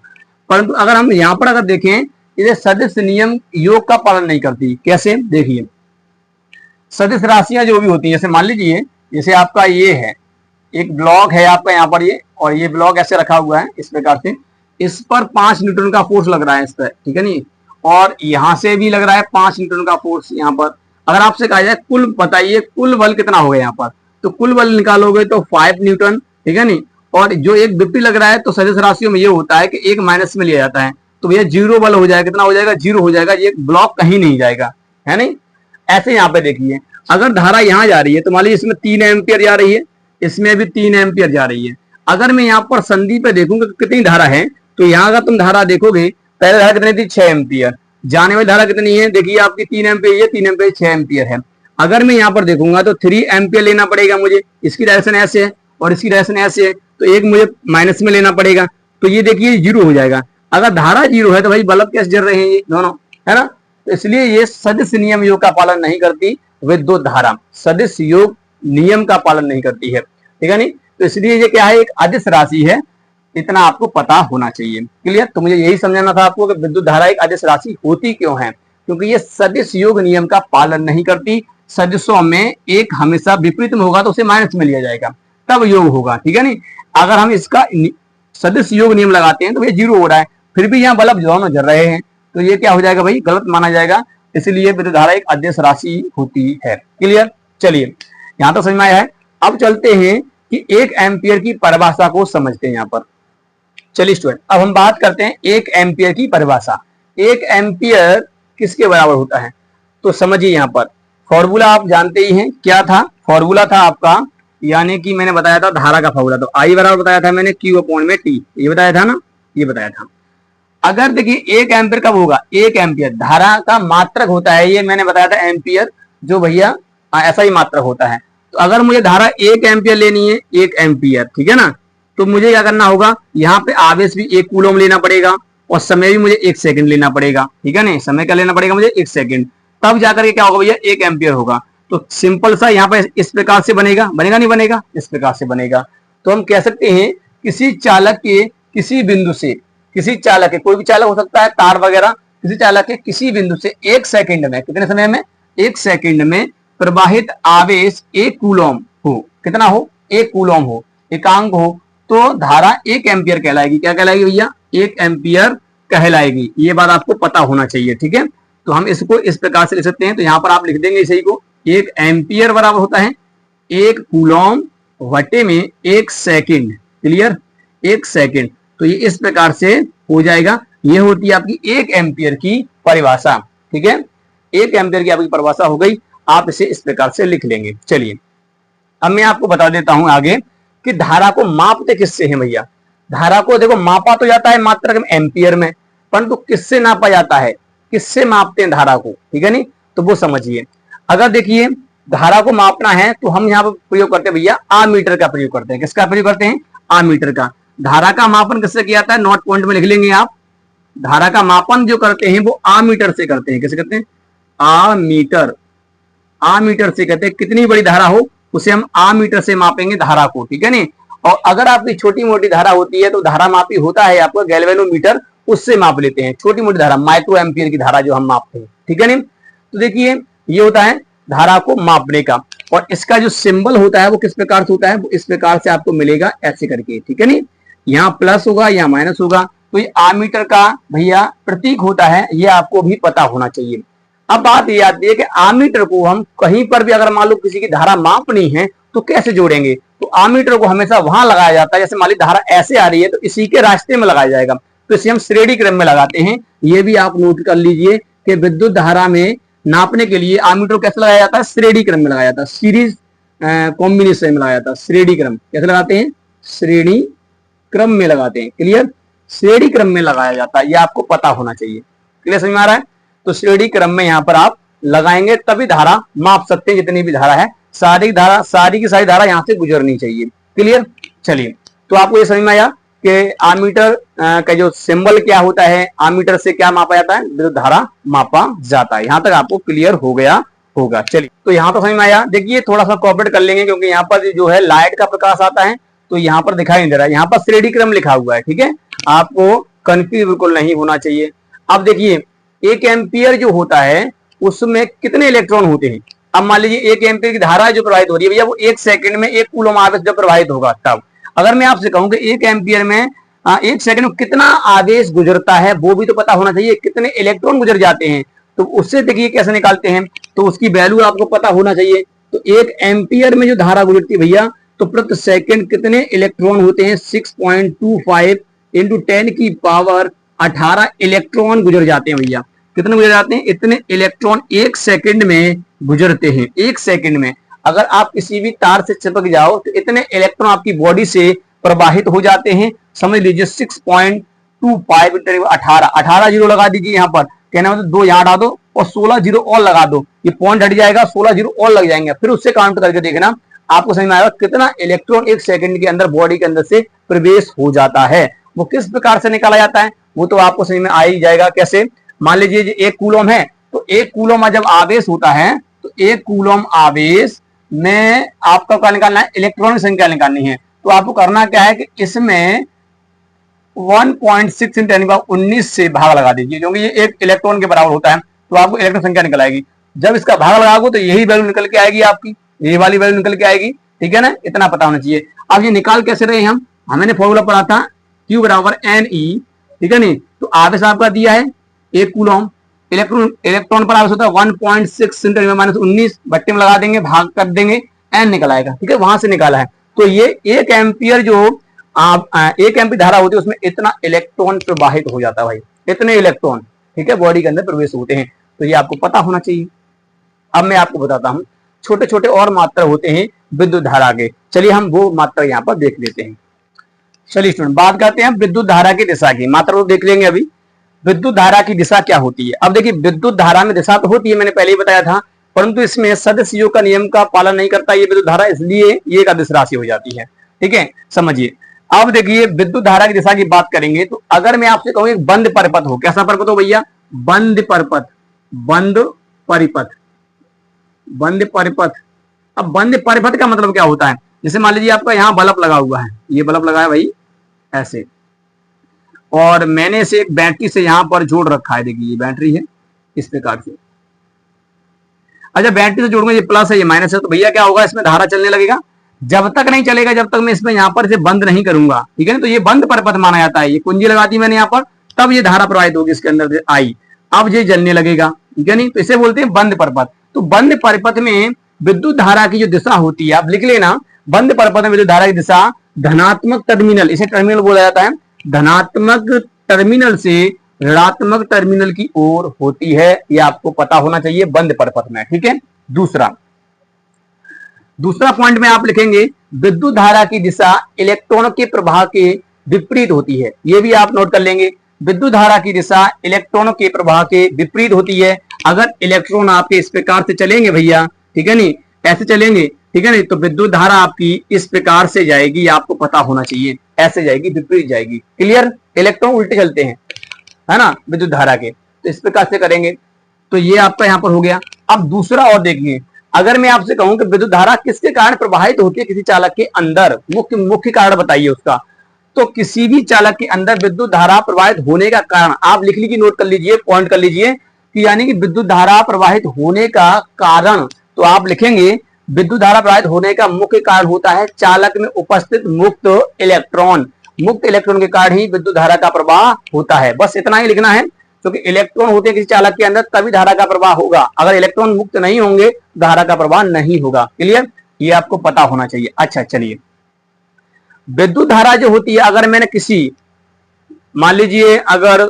परंतु अगर हम यहाँ पर अगर देखें, इसे सदिश नियम योग का पालन नहीं करती। कैसे, देखिए सदिश राशियां जो भी होती है, जैसे मान लीजिए जैसे आपका ये है, एक ब्लॉक है आपका यहाँ पर ये, और ये ब्लॉक ऐसे रखा हुआ है इस प्रकार से, इस पर 5 न्यूटन का फोर्स लग रहा है इस पर, ठीक है नहीं, और यहां से भी लग रहा है 5 न्यूटन का फोर्स यहाँ पर। अगर आपसे कहा जाए कुल बताइए कुल बल कितना हो गया यहाँ पर, तो कुल बल निकालोगे तो 5 न्यूटन, ठीक है नहीं, और जो एक विपरीत लग रहा है तो सदिश राशियों में ये होता है कि एक माइनस में लिया जाता है, तो भैया 0 बल हो जाएगा, कितना हो जाएगा, 0 हो जाएगा, ये ब्लॉक कहीं नहीं जाएगा, है नहीं। ऐसे यहाँ पे देखिए, अगर धारा यहाँ जा रही है तो मान लीजिए इसमें 3 एम्पियर जा रही है, इसमें भी 3 एम्पियर जा रही है। अगर मैं यहाँ पर संधि पे देखूंगा कितनी धारा है, तो यहाँ अगर तुम धारा देखोगे, पहले धारा कितनी थी, 6 एम्पियर, जाने वाली धारा कितनी है, देखिए आपकी 3 एम्पियर, ये 3 एम्पियर 6 एम्पियर है। अगर मैं यहाँ पर देखूंगा तो 3 एम्पियर लेना पड़ेगा मुझे, इसकी डायरेक्शन ऐसे है और इसकी डायरेक्शन ऐसे है, तो एक मुझे माइनस में लेना पड़ेगा, तो ये देखिए 0 हो जाएगा। अगर धारा 0 है तो भाई बल्ब कैसे जल रहे हैं ये दोनों, है ना। तो इसलिए ये सदिश नियम योग का पालन नहीं करती, विद्युत धारा सदिश योग नियम का पालन नहीं करती है, ठीक है नहीं। तो इसलिए ये क्या है, एक अदिश राशि है, इतना आपको पता होना चाहिए, क्लियर। तो मुझे यही समझाना था आपको कि विद्युत धारा एक अदिश राशि होती क्यों है, क्योंकि ये सदिश योग नियम का पालन नहीं करती। सदिशों में एक हमेशा विपरीत में होगा तो उसे माइनस में लिया जाएगा, तब योग होगा, ठीक है नहीं। अगर हम इसका सदिश योग नियम लगाते हैं तो ये 0 हो रहा है, फिर भी यहाँ बल्ब दोनों जल रहे हैं, तो ये क्या हो जाएगा भाई, गलत माना जाएगा। इसलिए विद्युत धारा एक अदिश राशि होती है, क्लियर। चलिए यहां तो समझ में आया है। अब चलते हैं कि 1 एम्पियर की परिभाषा को समझते हैं यहाँ पर। चलिए स्टूडेंट, अब हम बात करते हैं 1 एम्पियर की परिभाषा। 1 एम्पियर किसके बराबर होता है, तो समझिए यहाँ पर फॉर्मूला आप जानते ही हैं, क्या था फॉर्मूला, था आपका, यानी कि मैंने बताया था धारा का फॉर्मूला, तो आई बराबर बताया था मैंने Q अपॉन में T, ये बताया था ना, ये बताया था। अगर देखिए 1 एम्पियर कब होगा, 1 एम्पियर धारा का मात्रक होता है, ये मैंने बताया था एम्पियर जो भैया ऐसा ही मात्रक होता है। तो अगर मुझे धारा 1 एम्पियर लेनी है, 1 एम्पियर, ठीक है ना, तो मुझे क्या करना होगा, यहाँ पे आवेश भी 1 कूलम लेना पड़ेगा और समय भी मुझे 1 सेकंड लेना पड़ेगा, ठीक है ना, समय क्या लेना पड़ेगा मुझे 1 सेकंड, तब जाकर के क्या होगा भैया 1 एम्पियर होगा। तो सिंपल सा यहाँ पे इस प्रकार से बनेगा, बनेगा नहीं बनेगा, इस प्रकार से बनेगा। तो हम कह सकते हैं किसी चालक के किसी बिंदु से, किसी चालक के, कोई भी चालक हो सकता है तार वगैरह, किसी चालक के किसी बिंदु से 1 सेकंड में, कितने समय में, 1 सेकंड में प्रवाहित आवेश 1 कूलम हो, कितना हो, 1 कूलम हो, एकांक हो, तो धारा 1 एम्पियर कहलाएगी। क्या कहलाएगी भैया, 1 एम्पियर कहलाएगी। ये बात आपको पता होना चाहिए, ठीक है। तो हम इसको इस प्रकार से लिख सकते हैं, तो यहां पर आप लिख देंगे इसी को, 1 एम्पियर बराबर होता है 1 कूलम वटे में 1 सेकंड, क्लियर, 1 सेकंड। तो ये इस प्रकार से हो जाएगा। ये होती है आपकी 1 एम्पियर की परिभाषा, ठीक है, 1 एम्पियर की आपकी परिभाषा हो गई। आप इसे इस प्रकार से लिख लेंगे। चलिए अब मैं आपको बता देता हूं आगे कि धारा को मापते किससे हैं भैया। धारा को देखो मापा तो जाता है मात्रक में, एम्पियर में, परंतु किससे नापा जाता है, किससे मापते हैं धारा को, ठीक है नहीं, तो वो समझिए। अगर देखिए धारा को मापना है तो हम यहाँ पर प्रयोग करते हैं भैया आमीटर का प्रयोग करते हैं। किसका प्रयोग करते हैं, आमीटर का। धारा का मापन किससे किया जाता है, नोट पॉइंट में लिख लेंगे आप। धारा का मापन जो करते हैं वो आमीटर से करते हैं। कैसे करते हैं, आमीटर, आमीटर से कहते हैं। कितनी बड़ी धारा हो उसे हम आमीटर से मापेंगे धारा को, ठीक है नहीं। और अगर आपकी छोटी मोटी धारा होती है तो धारा मापी होता है आपका गैल्वेनोमीटर, उससे माप लेते हैं। छोटी मोटी धारा, माइक्रो एम्पियर की धारा जो हम मापते हैं, ठीक है नहीं। तो देखिए ये होता है धारा को मापने का। और इसका जो सिंबल होता है वो किस प्रकार से होता है, वो इस प्रकार से आपको मिलेगा ऐसे करके, ठीक है नहीं। यहाँ प्लस होगा, यहाँ माइनस होगा। तो ये आमीटर का भैया प्रतीक होता है, ये आपको भी पता होना चाहिए। अब बात ये आती है कि आमीटर को हम कहीं पर भी अगर मान लो किसी की धारा मापनी है तो कैसे जोड़ेंगे। तो आमीटर को हमेशा वहां लगाया जाता है, जैसे मान ली धारा ऐसे आ रही है तो इसी के रास्ते में लगाया जाएगा, तो इसे हम श्रेणी क्रम में लगाते हैं। ये भी आप नोट कर लीजिए कि विद्युत धारा में नापने के लिए आमीटर कैसे लगाया जाता है, श्रेणी क्रम में लगाया जाता है, सीरीज कॉम्बिनेशन में लगाया जाता है। श्रेणी क्रम कैसे लगाते हैं, श्रेणी क्रम में लगाते हैं, क्लियर, श्रेणी क्रम में लगाया जाता है, ये आपको पता होना चाहिए। क्लियर, समझ में आ रहा है। तो श्रेणी क्रम में यहाँ पर आप लगाएंगे तभी धारा माप सकते हैं। जितनी भी धारा है सारी धारा, सारी की सारी धारा यहाँ से गुजरनी चाहिए, क्लियर। चलिए तो आपको ये समझ में आया कि आमीटर का जो सिंबल क्या होता है, आमीटर से क्या मापा जाता है, विद्युत धारा मापा जाता है। यहाँ तक आपको क्लियर हो गया होगा। चलिए तो यहाँ तो समझ में आया। देखिए थोड़ा सा कॉपरेट कर लेंगे क्योंकि यहाँ पर जो है लाइट का प्रकाश आता है तो यहाँ पर दिखाई नहीं दे रहा है, यहाँ पर श्रेणी क्रम लिखा हुआ है, ठीक है। आपको कंफ्यूज बिल्कुल नहीं होना चाहिए। अब देखिए 1 एम्पियर जो होता है उसमें कितने इलेक्ट्रॉन होते हैं। अब मान लीजिए 1 एम्पियर की धारा जो प्रवाहित हो रही है भैया वो 1 सेकंड में 1 कूलम आवेश जब प्रवाहित होगा तब। अगर मैं आपसे कहूं कि 1 एम्पियर में 1 सेकंड में कितना आवेश गुजरता है वो भी तो पता होना चाहिए, कितने इलेक्ट्रॉन गुजर जाते हैं। तो उससे देखिए कैसे निकालते हैं, तो उसकी वैल्यू आपको पता होना चाहिए। तो 1 एम्पियर में जो धारा गुजरती है भैया तो प्रति सेकंड कितने इलेक्ट्रॉन होते हैं, 6.25 इंटू 10 की पावर 18 इलेक्ट्रॉन गुजर जाते हैं भैया। कितने गुजर जाते हैं, इतने इलेक्ट्रॉन 1 सेकंड में गुजरते हैं। 1 सेकंड में अगर आप किसी भी तार से चिपक जाओ तो इतने इलेक्ट्रॉन आपकी बॉडी से प्रवाहित हो जाते हैं। समझ लीजिए 6.25 इंटू 18, 18 जीरो लगा दीजिए यहाँ पर, कहना मतलब 2 यहाँ हटा दो और 16 जीरो और लगा दो, ये पॉइंट हट जाएगा, 16 जीरो और लग जाएंगे। फिर उससे काउंट करके देखना आपको समझ में आएगा कितना इलेक्ट्रॉन 1 सेकंड के अंदर बॉडी के अंदर से प्रवेश हो जाता है। वो किस प्रकार से निकाला जाता है वो तो आपको समझ में आ ही जाएगा। कैसे, मान लीजिए 1 कूलम है तो 1 कूलम जब आवेश होता है तो 1 कूलम आवेश में आपको क्या निकालना है, इलेक्ट्रॉन की संख्या निकालनी है। तो आपको करना क्या है कि इसमें 1.6 × 10⁻19 से भाग लगा दीजिए, क्योंकि ये 1 इलेक्ट्रॉन के बराबर होता है। तो आपको इलेक्ट्रॉन संख्या निकल आएगी। जब इसका भाग लगाओगे तो यही वैल्यू निकल के आएगी आपकी, ये वाली वैल्यू निकल के आएगी, ठीक है ना। इतना पता होना चाहिए। अब ये निकाल कैसे रहे हम, हमने फॉर्मूला पढ़ा था Q बराबर NE, ठीक है नहीं। तो आवेश आपका दिया है 1 कूलम, इलेक्ट्रॉन पर आवेश होता है 1.6 × 10⁻19, बट्टे में लगा देंगे, भाग कर देंगे, N निकल आएगा, ठीक है, वहां से निकाला है। तो ये 1 एम्पियर जो 1 एम्पियर धारा होती है उसमें इतना इलेक्ट्रॉन प्रवाहित हो जाता है भाई, इतने इलेक्ट्रॉन, ठीक है, बॉडी के अंदर प्रवेश होते हैं। तो ये आपको पता होना चाहिए। अब मैं आपको बताता हूं छोटे छोटे और मात्रा होते हैं विद्युत धारा के। चलिए हम वो मात्रा यहाँ पर देख लेते हैं। चलिए स्टूडेंट बात करते हैं विद्युत धारा की दिशा की। मात्रा को देख लेंगे अभी। विद्युत धारा की दिशा क्या होती है। अब देखिए विद्युत धारा में दिशा तो होती है, मैंने पहले ही बताया था, परंतु इसमें सदिश योग का नियम का पालन नहीं करता ये विद्युत धारा, इसलिए ये एक अदिश राशि हो जाती है। ठीक है, समझिए। अब देखिए विद्युत धारा की दिशा की बात करेंगे तो अगर मैं आपसे कहूं एक बंद परिपथ हो, कैसा परिपथ हो भैया, बंद परिपथ, बंद परिपथ, बंद परिपथ। अब बंद परिपथ का मतलब क्या होता है, जैसे मान लीजिए आपका यहाँ बल्ब लगा हुआ है, ये बल्ब लगा है भाई ऐसे, और मैंने इसे एक बैटरी से यहां पर जोड़ रखा है, देखिए ये बैटरी है इस प्रकार से। अच्छा बैटरी से जोड़ूंगा, ये प्लस है ये माइनस है, तो भैया क्या होगा, इसमें धारा चलने लगेगा। जब तक नहीं चलेगा जब तक मैं इसमें यहां पर इसे बंद नहीं करूंगा, ठीक है ना, तो ये बंद परिपथ माना जाता है। ये कुंजी लगा दी मैंने यहां पर, तब ये धारा प्रवाहित होगी इसके अंदर से आई, अब ये जलने लगेगा, ठीक है नहीं, तो इसे बोलते हैं बंद परिपथ। तो बंद परिपथ में विद्युत धारा की जो दिशा होती है, आप लिख लेना, बंद परिपथ में विद्युत धारा की दिशा धनात्मक टर्मिनल, इसे टर्मिनल बोला जाता है, धनात्मक टर्मिनल से ऋणात्मक टर्मिनल की ओर होती है, यह आपको पता होना चाहिए बंद परिपथ में। ठीक है, दूसरा पॉइंट में आप लिखेंगे विद्युत धारा की दिशा इलेक्ट्रॉन के प्रवाह के विपरीत होती है, यह भी आप नोट कर लेंगे। विद्युत धारा की दिशा इलेक्ट्रॉनों के प्रवाह के विपरीत होती है। अगर इलेक्ट्रॉन आपके इस प्रकार से चलेंगे भैया, ठीक है नहीं, ऐसे चलेंगे, ठीक है नहीं, तो विद्युत धारा आपकी इस प्रकार से जाएगी, आपको पता होना चाहिए, ऐसे जाएगी, विपरीत जाएगी। क्लियर, इलेक्ट्रॉन उल्टे चलते हैं, है ना, विद्युत धारा के, तो इस प्रकार से करेंगे, तो ये आपका यहां पर हो गया। अब दूसरा और देखिए, अगर मैं आपसे कहूं कि विद्युत धारा किसके कारण प्रवाहित होती है किसी चालक के अंदर, मुख्य कारण बताइए उसका, तो किसी भी चालक के अंदर विद्युत धारा प्रवाहित होने का कारण आप लिख लीजिए, नोट कर लीजिए, पॉइंट कर लीजिए कि यानी कि विद्युत धारा प्रवाहित होने का कारण, तो आप लिखेंगे विद्युत धारा प्रवाहित होने का मुख्य कारण होता है चालक में उपस्थित मुक्त इलेक्ट्रॉन। मुक्त इलेक्ट्रॉन के कारण ही विद्युत धारा का प्रवाह होता है, बस इतना ही लिखना है, क्योंकि इलेक्ट्रॉन होते हैं किसी चालक के अंदर तभी धारा का प्रवाह होगा, अगर इलेक्ट्रॉन मुक्त नहीं होंगे धारा का प्रवाह नहीं होगा। क्लियर, ये आपको पता होना चाहिए। अच्छा चलिए, विद्युत धारा जो होती है, अगर मैंने किसी, मान लीजिए अगर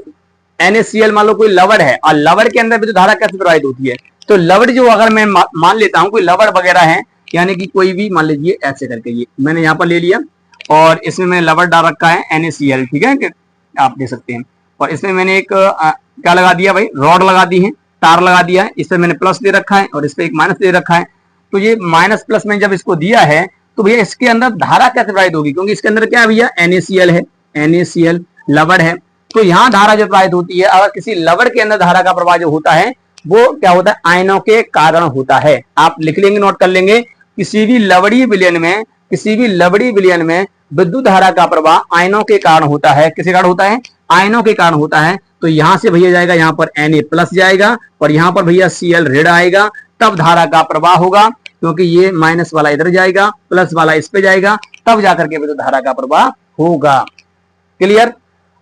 NaCl मान लो कोई लवड़ है, और लवड़ के अंदर विद्युत धारा कैसे प्रवाहित होती है, तो लवड़ जो अगर मैं मान लेता हूं कोई लवड़ वगैरह है, यानी कि कोई भी मान लीजिए ऐसे करके, ये मैंने यहां पर ले लिया और इसमें मैंने लवड़ डाल रखा है NaCl, ठीक है, आप देख सकते हैं, और इसमें मैंने एक क्या लगा दिया भाई, रॉड लगा दी है, तार लगा दिया है, इसमें मैंने प्लस दे रखा है और इस पर एक माइनस दे रखा है। तो ये माइनस प्लस में जब इसको दिया है तो भैया इसके अंदर धारा कैसे प्रवाहित होगी, क्योंकि इसके अंदर क्या है भैया, NaCl है, NaCl लवड़ है, तो यहाँ धारा जो प्रवाहित होती है, अगर किसी लवड़ के अंदर धारा का प्रवाह जो होता है वो क्या होता है, आयनों के कारण होता है। आप लिख लेंगे, नोट कर लेंगे, किसी भी लवड़ी विलयन में, किसी भी लवड़ी विलयन में विद्युत धारा का प्रवाह आयनों के कारण होता है। किसके कारण होता है, आयनों के कारण होता है। तो यहां से भैया जाएगा, यहाँ पर Na प्लस जाएगा और यहाँ पर भैया Cl ऋण आएगा, तब धारा का प्रवाह होगा, क्योंकि ये माइनस वाला इधर जाएगा, प्लस वाला इस पे जाएगा, तब जाकर के विद्युत धारा का प्रवाह होगा। क्लियर,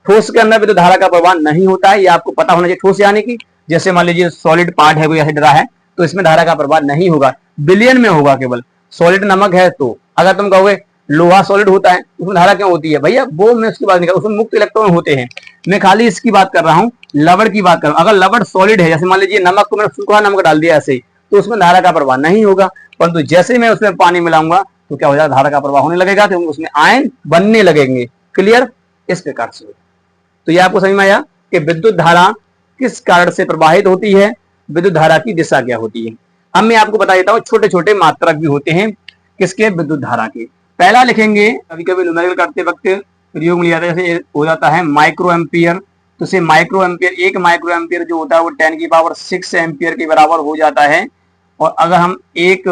ठोस के अंदर विद्युत धारा का प्रवाह नहीं होता है, ये आपको पता होना चाहिए। ठोस यानी कि जैसे मान लीजिए सॉलिड पार्ट है, कोई ऐसे डरा है, तो इसमें धारा का प्रवाह नहीं होगा, विलयन में होगा केवल। सॉलिड नमक है, तो अगर तुम कहोगे लोहा सॉलिड होता है, उसमें धारा क्यों होती है, भैया वो मैं उसकी बात नहीं कर रहा, उसमें मुक्त इलेक्ट्रॉन होते हैं, मैं खाली इसकी बात कर रहा हूँ, लवड़ की बात कर रहा हूँ। अगर लवड़ सॉलिड है, जैसे मान लीजिए नमक को मैंने सूखा नमक डाल दिया ऐसे, तो उसमें धारा का प्रवाह नहीं होगा, परंतु जैसे मैं उसमें पानी मिलाऊंगा तो क्या हो जाएगा, धारा का प्रवाह होने लगेगा, तो उसमें आयन बनने लगेंगे। क्लियर, इस प्रकार से। तो ये आपको समझ में आया कि विद्युत धारा किस कारण से प्रवाहित होती है, विद्युत धारा की दिशा क्या होती है। अब मैं आपको बता देता हूँ, छोटे छोटे मात्रक भी होते हैं किसके, विद्युत धारा के। पहला लिखेंगे, कभी कभी न्यूमेरिकल करते वक्त प्रयोग में आता है, जैसे हो जाता है माइक्रो एम्पियर, तो से माइक्रो एम्पियर, 1 माइक्रो एम्पियर जो होता है वो 10⁻6 एम्पियर के बराबर हो जाता है। और अगर हम 1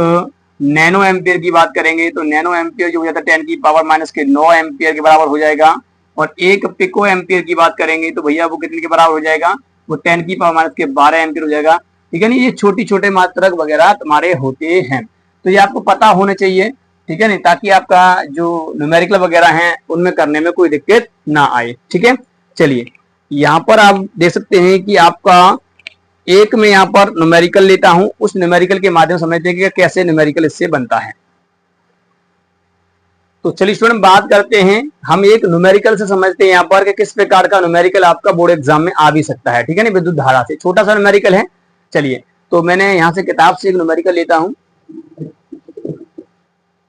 नैनो एम्पियर की बात करेंगे तो नैनो एम्पियर जो हो जाता है 10⁻⁹ एम्पियर के बराबर हो जाएगा। और 1 पिको एम्पियर की बात करेंगे तो भैया वो कितने के बराबर हो जाएगा, वो 10⁻12 एम्पियर हो जाएगा। ठीक है ना, ये छोटी छोटे मात्रक वगैरह तुम्हारे होते हैं, तो ये आपको पता होने चाहिए, ठीक है नहीं, ताकि आपका जो न्यूमेरिकल वगैरह हैं उनमें करने में कोई दिक्कत ना आए। ठीक है, चलिए यहाँ पर आप देख सकते हैं कि आपका एक में यहाँ पर न्यूमेरिकल लेता हूं, उस न्यूमेरिकल के माध्यम से समझते हैं कि कैसे न्यूमेरिकल इससे बनता है। तो चलिए स्टूडेंट बात करते हैं, हम एक न्यूमेरिकल से समझते हैं यहाँ पर कि किस प्रकार का न्यूमेरिकल आपका बोर्ड एग्जाम में आ भी सकता है। ठीक है ना, विद्युत धारा से छोटा सा न्यूमेरिकल है। चलिए, तो मैंने यहाँ से किताब से एक न्यूमेरिकल लेता हूं,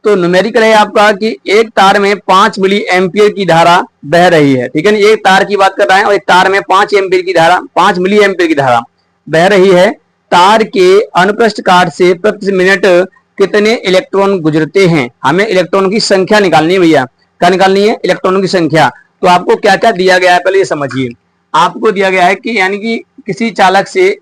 तो न्यूमेरिकल है आपका कि एक तार में 5 मिली एम्पियर की धारा बह रही है, ठीक है ना। एक तार की बात कर रहा है और एक तार में 5 एम्पियर की धारा, 5 मिली एम्पियर की धारा बह रही है। तार के अनुप्रस्थ काट से प्रति मिनट कितने इलेक्ट्रॉन गुजरते हैं। हमें इलेक्ट्रॉन की संख्या निकालनी है भैया। क्या निकालनी है? इलेक्ट्रॉनों की संख्या। तो आपको क्या क्या दिया गया है पहले ये समझिए। आपको दिया गया है कि यानी कि किसी चालक से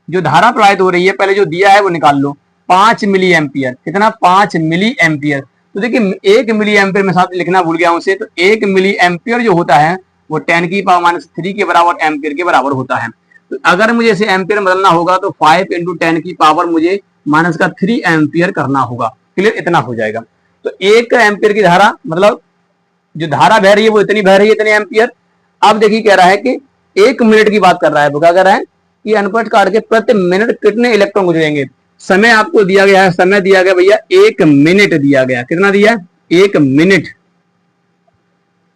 जो धारा प्रवाहित हो रही है, पहले जो दिया है वो निकाल लो, 5 मिली एम्पियर। कितना? 5 मिली एम्पियर। तो देखिए 1 मिली एम्पियर में साथ लिखना भूल गया हूं उसे, तो 1 मिली एम्पियर जो होता है वो 10⁻³ के बराबर एम्पियर के बराबर होता है। तो अगर मुझे इसे एम्पियर बदलना होगा तो 5 × 10⁻³ मुझे -3 एम्पियर करना होगा। क्लियर? इतना हो जाएगा। तो 1 एम्पियर की धारा मतलब जो धारा बह रही है वो इतनी बह रही है, इतने एम्पियर। अब देखिए कह रहा है कि 1 मिनट की बात कर रहा है। वो क्या कर रहा है कि अनुप्रस्थ काट के प्रति मिनट कितने इलेक्ट्रॉन गुजरेंगे। समय आपको दिया गया है, समय दिया गया भैया 1 मिनट दिया गया। कितना दिया? 1 मिनट।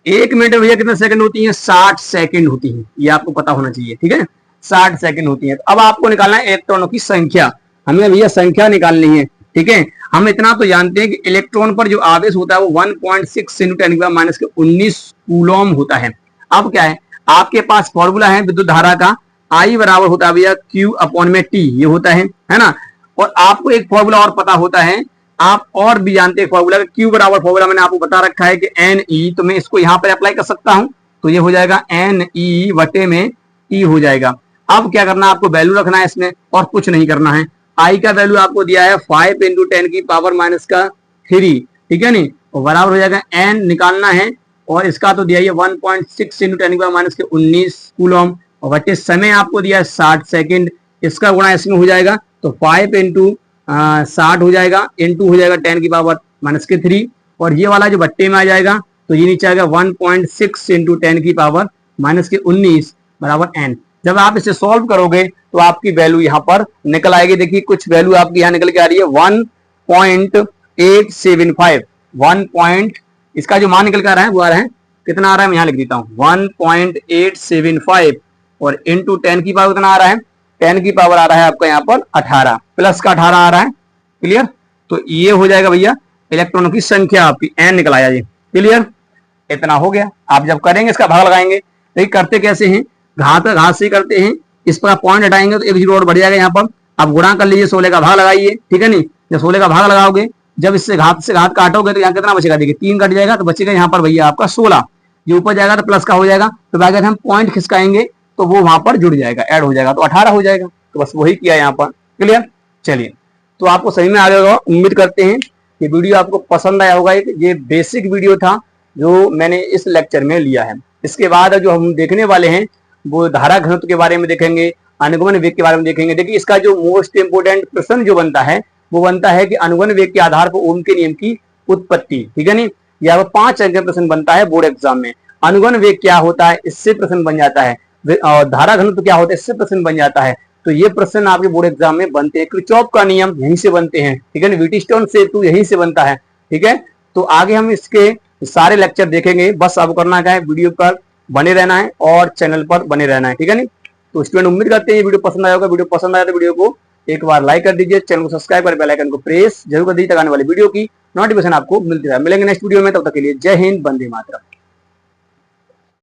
1 मिनट भैया कितने सेकंड होती है? 60 सेकंड होती है। ये आपको पता होना चाहिए, ठीक है। 60 सेकंड होती है। तो अब आपको निकालना है इलेक्ट्रॉनों की संख्या। हमें भैया संख्या निकालनी है, ठीक है। हम इतना तो जानते हैं कि इलेक्ट्रॉन पर जो आवेश होता है वो 1.6 × 10⁻⁻19 कूलम होता है। अब क्या है, आपके पास फॉर्मूला है विद्युत धारा का, I बराबर होता है भैया Q/T, ये होता है ना। और आपको एक फॉर्मूला और पता होता है, आप और भी जानते हैं फॉर्मूला। Q बराबर फॉर्मूला मैंने आपको बता रखा है कि NE, तो मैं इसको यहां पर अप्लाई कर सकता हूं। तो ये हो जाएगा NE बटे में T हो जाएगा। अब क्या करना है, आपको वैल्यू रखना है इसमें और कुछ नहीं करना है। I का वैल्यू आपको दिया है 5 × 10⁻⁻3, ठीक है नहीं, और बराबर हो जाएगा N निकालना है, और इसका तो दिया है 1.6 × 10⁻⁻19 कूलम, और बटे समय आपको दिया है 60 सेकंड। इसका गुणा इसमें हो जाएगा तो 5 × 60 हो जाएगा, इंटू हो जाएगा 10⁻⁻3, और ये वाला जो बट्टे में आ जाएगा तो ये नीचे आएगा 1.6 × 10⁻�19 बराबर N। जब आप इसे सॉल्व करोगे तो आपकी वैल्यू यहाँ पर निकल आएगी। देखिए कुछ वैल्यू आपकी यहाँ निकल के आ रही है 1.875। इसका जो मान निकल के आ रहा है वो आ रहा है, कितना आ रहा है मैं यहाँ लिख देता हूँ, 1.875, और इंटू 10 की पावर कितना आ रहा है, 10 की पावर आ रहा है आपका यहाँ पर 18, प्लस का 18 आ रहा है। क्लियर? तो ये हो जाएगा भैया इलेक्ट्रॉनों की संख्या आपकी, N निकल आया जी। क्लियर? इतना हो गया। आप जब करेंगे इसका भाग लगाएंगे। देखिए करते कैसे हैं, घात से करते हैं। इस पर पॉइंट हटाएंगे तो 1 0 और बढ़ जाएगा यहाँ पर। आप गुणा कर लीजिए, 16 का भाग लगाइए, ठीक है नहीं। जब 16 का भाग लगाओगे, जब इससे घात काटोगे तो यहाँ कितना बचेगा, देखिए 3 कट जाएगा तो बचेगा यहाँ पर भैया आपका 16। ये ऊपर जाएगा तो प्लस का हो जाएगा, तो अगर हम पॉइंट खिसकाएंगे तो वो वहां पर जुड़ जाएगा, ऐड हो जाएगा, तो 18 हो जाएगा। तो बस वही किया यहाँ पर। क्लियर? चलिए, तो आपको सही में आ गया होगा। उम्मीद करते हैं ये वीडियो आपको पसंद आया होगा। ये बेसिक वीडियो था जो मैंने इस लेक्चर में लिया है। इसके बाद जो हम देखने वाले हैं वो धारा घनत्व के बारे में देखेंगे, अनुगमन वेग के बारे में देखेंगे। देखिए इसका जो मोस्ट इंपोर्टेंट प्रश्न जो बनता है वो बनता है कि अनुगमन वेग के आधार पर ओम के नियम की उत्पत्ति, ठीक है नहीं। यह 5 अंक का प्रश्न बनता है बोर्ड एग्जाम में। अनुगमन वेग क्या होता है, इससे प्रश्न बन जाता है। और धारा घनत्व क्या होता है, इससे प्रश्न बन जाता है। तो ये प्रश्न आपके बोर्ड एग्जाम में बनते हैं। किरचॉफ का नियम यहीं से बनते हैं, ठीक है ना। व्हीटस्टोन सेतु यहीं से बनता है, ठीक है। तो आगे हम इसके सारे लेक्चर देखेंगे। बस आपको करना क्या है, वीडियो पर बने रहना है और चैनल पर बने रहना है, ठीक है नहीं। तो स्टूडेंट उम्मीद करते हैं ये वीडियो पसंद आया होगा। वीडियो पसंद आया तो वीडियो को एक बार लाइक कर दीजिए, चैनल को सब्सक्राइब कर बेल आइकन को प्रेस जरूर कर दीजिए, आने वाली वीडियो की नोटिफिकेशन आपको मिलती रहे। मिलेंगे नेक्स्ट वीडियो में, तब तक के लिए जय हिंद, वंदे मातरम।